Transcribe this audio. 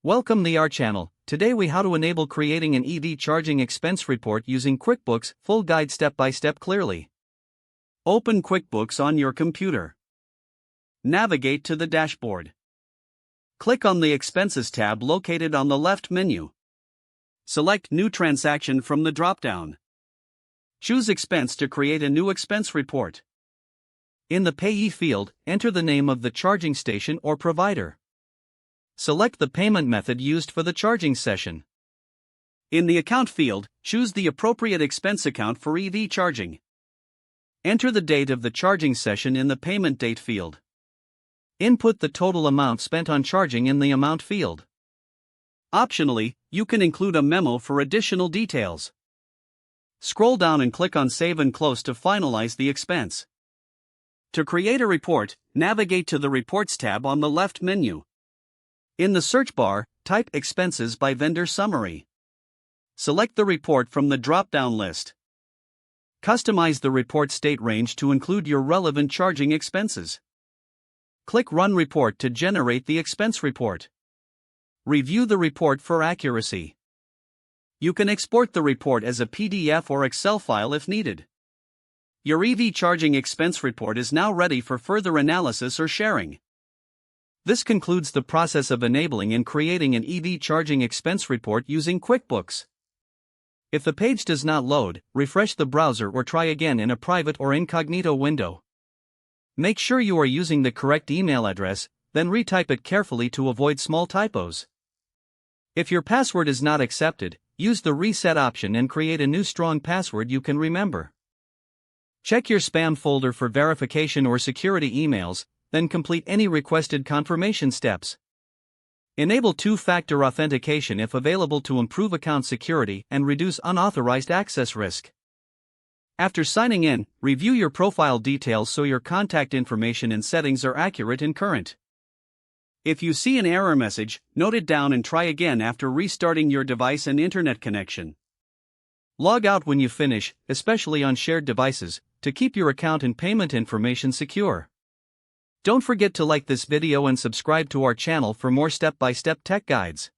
Welcome to our channel. Today we how to enable creating an EV charging expense report using QuickBooks, full guide step by step clearly. Open QuickBooks on your computer. Navigate to the dashboard. Click on the Expenses tab located on the left menu. Select New Transaction from the drop-down. Choose Expense to create a new expense report. In the Payee field, enter the name of the charging station or provider. Select the payment method used for the charging session. In the Account field, choose the appropriate expense account for EV charging. Enter the date of the charging session in the Payment Date field. Input the total amount spent on charging in the Amount field. Optionally, you can include a memo for additional details. Scroll down and click on Save and Close to finalize the expense. To create a report, navigate to the Reports tab on the left menu. In the search bar, type Expenses by Vendor Summary. Select the report from the drop-down list. Customize the report state range to include your relevant charging expenses. Click Run Report to generate the expense report. Review the report for accuracy. You can export the report as a PDF or Excel file if needed. Your EV charging expense report is now ready for further analysis or sharing. This concludes the process of enabling and creating an EV charging expense report using QuickBooks. If the page does not load, refresh the browser or try again in a private or incognito window. Make sure you are using the correct email address, then retype it carefully to avoid small typos. If your password is not accepted, use the reset option and create a new strong password you can remember. Check your spam folder for verification or security emails, then complete any requested confirmation steps. Enable two-factor authentication if available to improve account security and reduce unauthorized access risk. After signing in, review your profile details so your contact information and settings are accurate and current. If you see an error message, note it down and try again after restarting your device and internet connection. Log out when you finish, especially on shared devices, to keep your account and payment information secure. Don't forget to like this video and subscribe to our channel for more step-by-step tech guides.